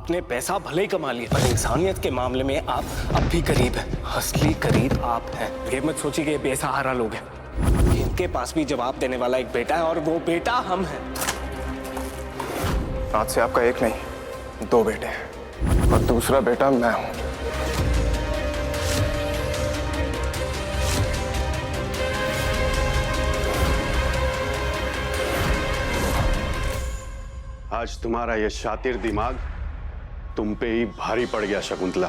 आपने पैसा भले ही कमा लिया, पर इंसानियत के मामले में आप अब भी गरीब हैं। असली गरीब आप हैं। ये मत सोचिए कि ये बेसहारा लोग हैं। इनके पास भी जवाब देने वाला एक बेटा है और वो बेटा हम हैं। आज से आपका एक नहीं 2 बेटे हैं और दूसरा बेटा मैं हूं। आज तुम्हारा ये शातिर दिमाग तुम पे ही भारी पड़ गया शकुंतला।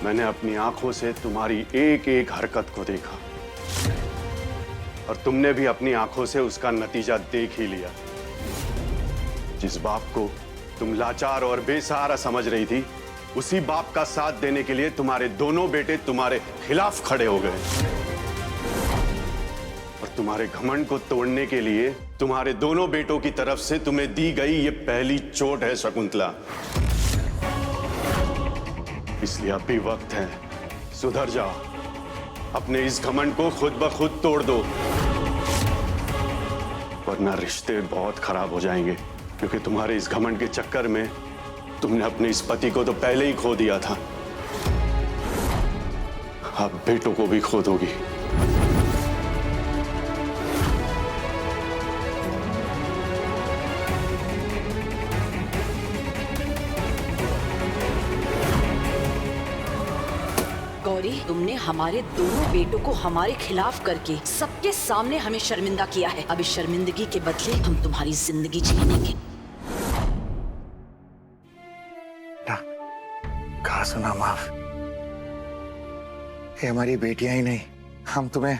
मैंने अपनी आंखों से तुम्हारी एक एक हरकत को देखा और तुमने भी अपनी आंखों से उसका नतीजा देख ही लिया। जिस बाप को तुम लाचार और बेसहारा समझ रही थी, उसी बाप का साथ देने के लिए तुम्हारे दोनों बेटे तुम्हारे खिलाफ खड़े हो गए और तुम्हारे घमंड को तोड़ने के लिए तुम्हारे दोनों बेटों की तरफ से तुम्हें दी गई ये पहली चोट है शकुंतला। इसलिए अब भी वक्त है, सुधर जाओ, अपने इस घमंड को खुद ब खुद तोड़ दो, वरना रिश्ते बहुत खराब हो जाएंगे। क्योंकि तुम्हारे इस घमंड के चक्कर में तुमने अपने इस पति को तो पहले ही खो दिया था, अब बेटों को भी खो दोगी। गौरी, तुमने हमारे दोनों बेटों को हमारे खिलाफ करके सबके सामने हमें शर्मिंदा किया है। अब इस शर्मिंदगी के बदले हम तुम्हारी जिंदगी जीनेंगे। कहा सुना माफ। ये हमारी बेटियां ही नहीं, हम तुम्हें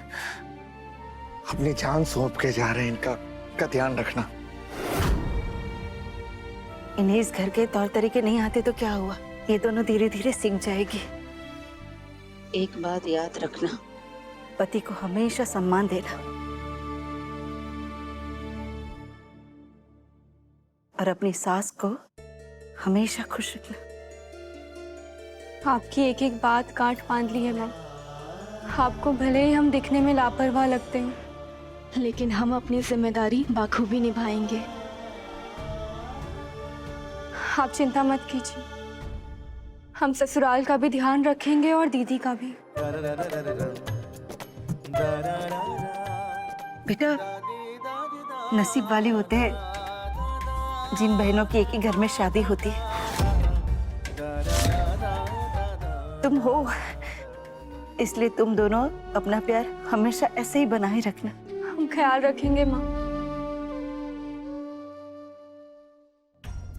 अपनी जान सौंप के जा रहे हैं। इनका ध्यान रखना। इन्हें इस घर के तौर तरीके नहीं आते तो क्या हुआ, ये दोनों धीरे धीरे सीख जाएगी। एक बात याद रखना, पति को हमेशा सम्मान देना और अपनी सास को हमेशा खुश रखना। आपकी एक एक बात गांठ बांध ली है मैम। आपको भले ही हम दिखने में लापरवाह लगते हैं, लेकिन हम अपनी जिम्मेदारी बाखूबी निभाएंगे। आप चिंता मत कीजिए, हम ससुराल का भी ध्यान रखेंगे और दीदी का भी। बेटा, नसीब वाले होते हैं जिन बहनों की एक ही घर में शादी होती है। तुम हो, इसलिए तुम दोनों अपना प्यार हमेशा ऐसे ही बनाए रखना। हम ख्याल रखेंगे माँ।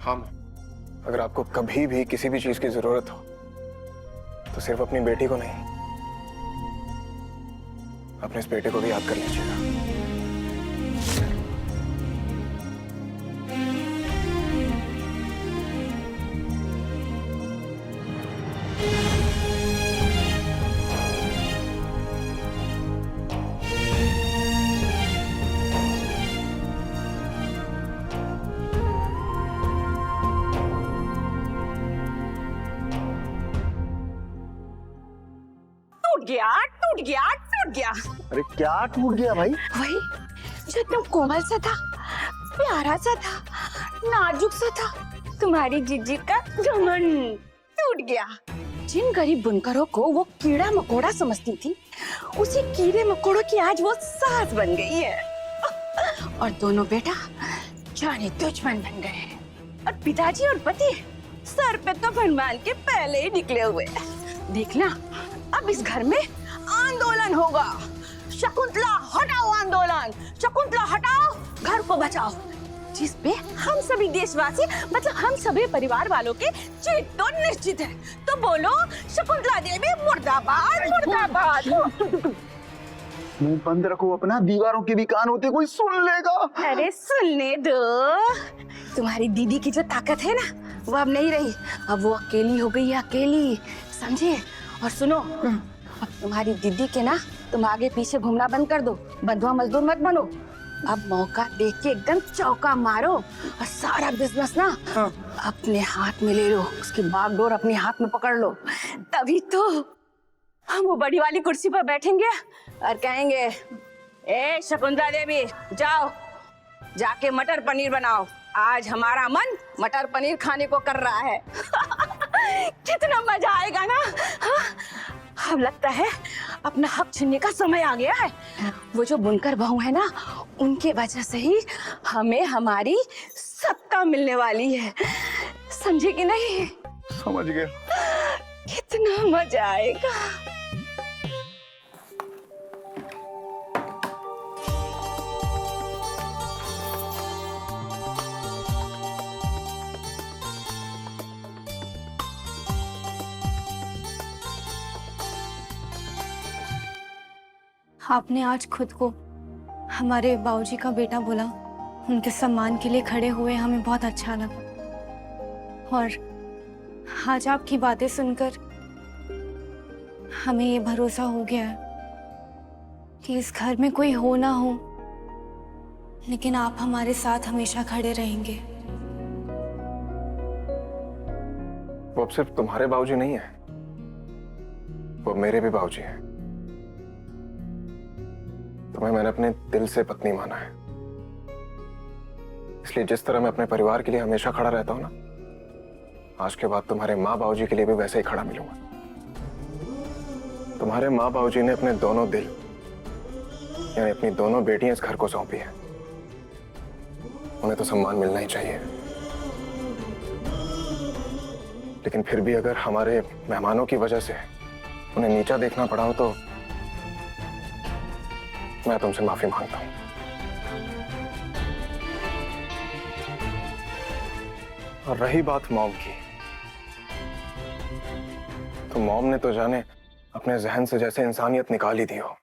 हम अगर आपको कभी भी किसी भी चीज की जरूरत हो तो सिर्फ अपनी बेटी को नहीं, अपने इस बेटे को भी याद कर लीजिएगा। टूट गया। अरे क्या टूट गया भाई? वही जो एकदम कोमल सा था, प्यारा सा था, नाजुक सा था, तुम्हारी जीजी का घमंड टूट गया। जिन गरीब बुनकरों को वो कीड़ा मकोड़ा समझती थी, उसी कीड़े मकोड़ों की आज वो सास बन गई है और दोनों बेटा जाने दुश्मन बन गए हैं। और पिताजी और पति सर पे तो फरमान के पहले ही निकले हुए। देखना, अब इस घर में आंदोलन होगा। शकुंतला हटाओ आंदोलन, शकुंतला हटाओ, घर को बचाओ, जिस पे हम सभी देशवासी मतलब हम सभी परिवार वालों के जीत तो निश्चित है। तो बोलो शकुंतला देवी मुर्दाबाद मुर्दाबाद। मुंह बंद रखो अपना, दीवारों के भी कान होते, कोई सुन लेगा। अरे सुनने दो। तुम्हारी दीदी की जो ताकत है ना, वो अब नहीं रही। अब वो अकेली हो गई है, अकेली, समझे? और सुनो, अब तुम्हारी दीदी के ना तुम आगे पीछे घूमना बंद कर दो, बंधुआ मजदूर मत बनो। अब मौका देख के एकदम चौका मारो और सारा बिजनेस ना अपने हाथ में ले लो, उसकी बागडोर अपने हाथ में पकड़ लो। तभी तो हम वो बड़ी वाली कुर्सी पर बैठेंगे और कहेंगे ए शकुंतला देवी, जाओ जाके मटर पनीर बनाओ। आज हमारा मन मटर पनीर खाने को कर रहा है। कितना मजा आएगा ना। हाँ? अब लगता है अपना हक छीनने का समय आ गया है। वो जो बुनकर बहू है ना, उनके वजह से ही हमें हमारी सत्ता मिलने वाली है। समझे कि नहीं? समझ गया। कितना मजा आएगा। आपने आज खुद को हमारे बाबूजी का बेटा बोला, उनके सम्मान के लिए खड़े हुए, हमें बहुत अच्छा लगा। और आज आपकी बातें सुनकर हमें ये भरोसा हो गया है कि इस घर में कोई हो ना हो, लेकिन आप हमारे साथ हमेशा खड़े रहेंगे। वो अब सिर्फ तुम्हारे बाबूजी नहीं है, वो मेरे भी बाबूजी हैं। तुम्हें मैंने अपने दिल से पत्नी माना है, इसलिए जिस तरह मैं अपने परिवार के लिए हमेशा खड़ा रहता हूं ना, आज के बाद तुम्हारे माँ बाबूजी के लिए भी वैसे ही खड़ा मिलूंगा। तुम्हारे माँ बाबूजी ने अपने दोनों दिल, यानी अपनी दोनों बेटियां इस घर को सौंपी है। उन्हें तो सम्मान मिलना ही चाहिए, लेकिन फिर भी अगर हमारे मेहमानों की वजह से उन्हें नीचा देखना पड़ा हो तो मैं तुमसे माफी मांगता हूं। और रही बात मॉम की, तो मॉम ने तो जाने अपने जहन से जैसे इंसानियत निकाल ही दी हो।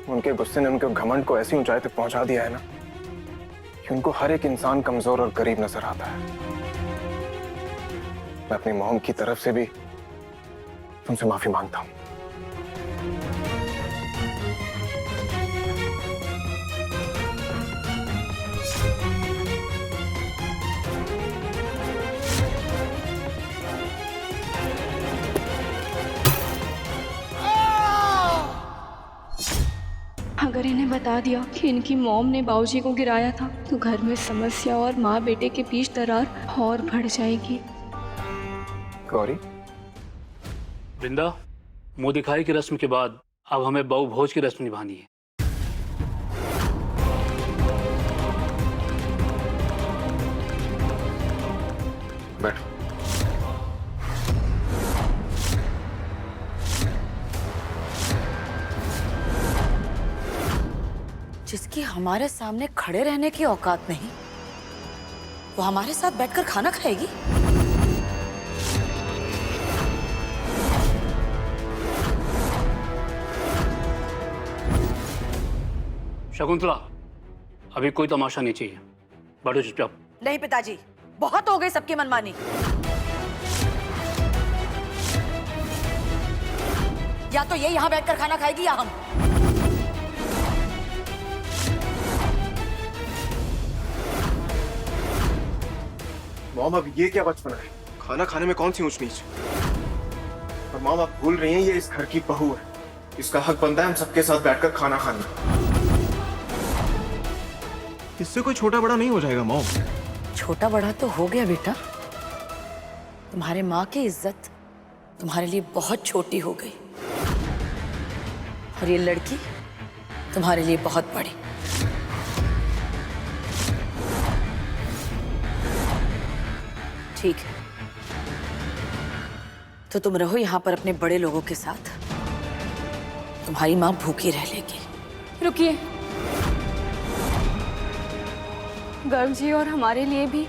उनके गुस्से ने उनके घमंड को ऐसी ऊंचाई तक पहुंचा दिया है ना कि उनको हर एक इंसान कमजोर और गरीब नजर आता है। मैं अपनी मॉम की तरफ से भी तुमसे माफी मांगता हूं। अगर इन्हें बता दिया कि इनकी मॉम ने बाबूजी को गिराया था, तो घर में समस्या और माँ बेटे के बीच दरार और बढ़ जाएगी। गौरी, वृंदा, मुंह दिखाई की रस्म के बाद अब हमें बहु भोज की रस्म निभानी है। बैठ। जिसकी हमारे सामने खड़े रहने की औकात नहीं, वो हमारे साथ बैठकर खाना खाएगी। शकुंतला, अभी कोई तमाशा नहीं चाहिए, बैठो चुपचाप। नहीं पिताजी, बहुत हो गई सबकी मनमानी। या तो ये यहाँ बैठकर खाना खाएगी या हम। मॉम, अब ये क्या बचपना है? खाना खाने में कौन सी ऊंच नीच? और मॉम, आप भूल रही हैं ये इस घर की बहू है। इसका हक बनता है हम सबके साथ बैठकर खाना खाना। इससे कोई छोटा बड़ा नहीं हो जाएगा मॉम। छोटा बड़ा तो हो गया बेटा। तुम्हारे माँ की इज्जत तुम्हारे लिए बहुत छोटी हो गई, और ये लड़की तुम्हारे लिए बहुत बड़ी। ठीक है, तो तुम रहो यहाँ पर अपने बड़े लोगों के साथ। तुम्हारी माँ भूखी रह लेगी। रुकिए, गर्व जी और हमारे लिए भी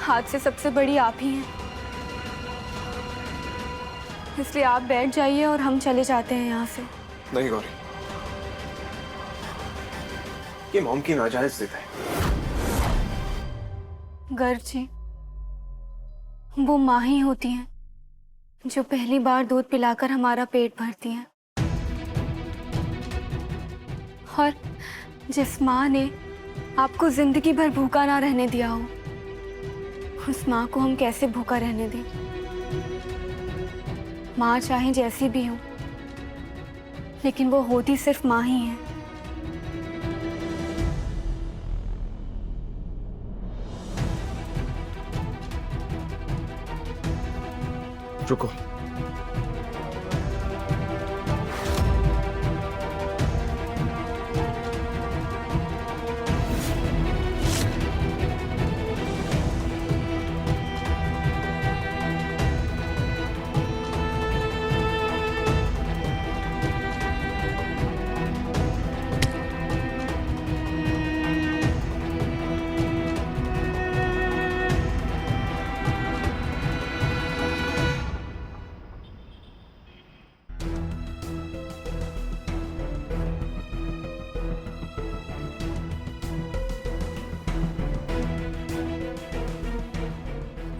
हाथ से सबसे बड़ी आप ही हैं, इसलिए आप बैठ जाइए और हम चले जाते हैं यहाँ से। नहीं गौरी, ये मॉम की नाजायज जिद है। गर्व जी, वो माँ ही होती हैं जो पहली बार दूध पिलाकर हमारा पेट भरती हैं, और जिस माँ ने आपको जिंदगी भर भूखा ना रहने दिया हो, उस माँ को हम कैसे भूखा रहने दें? माँ चाहे जैसी भी हो, लेकिन वो होती सिर्फ माँ ही है। रुको।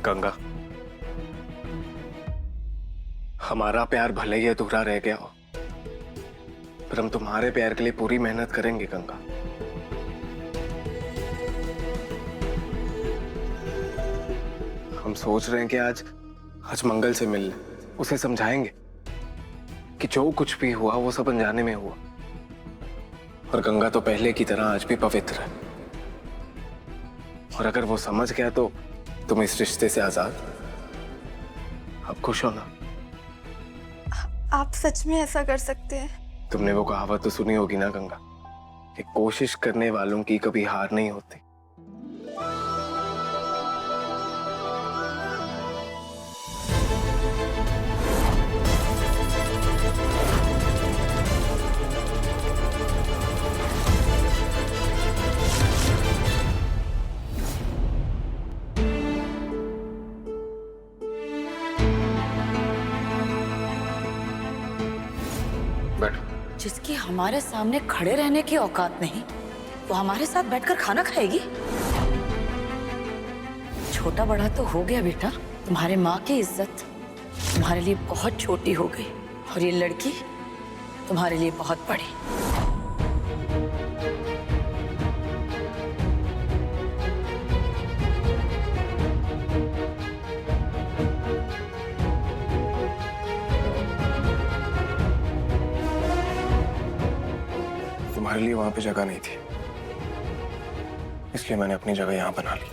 गंगा, हमारा प्यार भले ही अधूरा रह गया हो, पर हम तुम्हारे प्यार के लिए पूरी मेहनत करेंगे गंगा। हम सोच रहे हैं कि आज मंगल से मिल लें, उसे समझाएंगे कि जो कुछ भी हुआ वो सब अनजाने में हुआ, और गंगा तो पहले की तरह आज भी पवित्र है। और अगर वो समझ गया तो तुम इस रिश्ते से आजाद। अब खुश हो ना? आप सच में ऐसा कर सकते हैं? तुमने वो कहावत तो सुनी होगी ना गंगा, कि कोशिश करने वालों की कभी हार नहीं होती। जिसकी हमारे सामने खड़े रहने की औकात नहीं, वो हमारे साथ बैठकर खाना खाएगी? छोटा बड़ा तो हो गया बेटा, तुम्हारे माँ की इज्जत तुम्हारे लिए बहुत छोटी हो गई, और ये लड़की तुम्हारे लिए बहुत बड़ी। तुम्हारे लिए वहां पे जगह नहीं थी, इसलिए मैंने अपनी जगह यहाँ बना ली।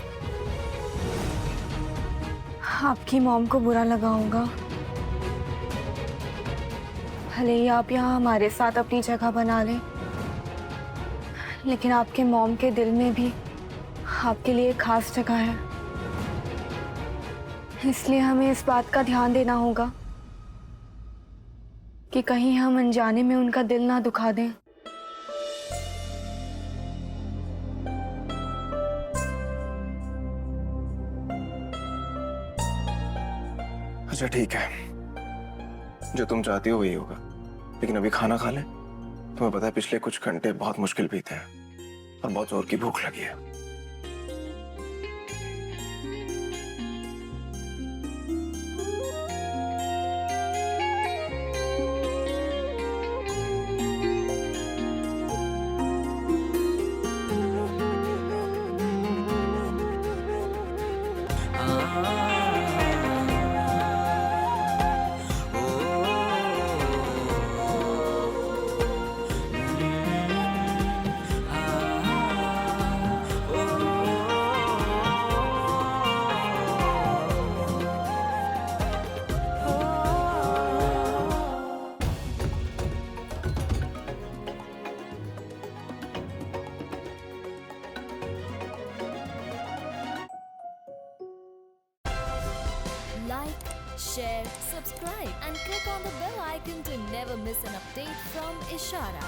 आपकी मॉम को बुरा लगा होगा, भले ही आप यहाँ हमारे साथ अपनी जगह बना लें, लेकिन आपके मॉम के दिल में भी आपके लिए खास जगह है। इसलिए हमें इस बात का ध्यान देना होगा कि कहीं हम अनजाने में उनका दिल ना दुखा दें। अच्छा ठीक है, जो तुम चाहती हो वही होगा, लेकिन अभी खाना खा ले। तुम्हें पता है पिछले कुछ घंटे बहुत मुश्किल बीते हैं और बहुत जोर की भूख लगी है। Like, share, subscribe and click on the bell icon to never miss an update from Ishara.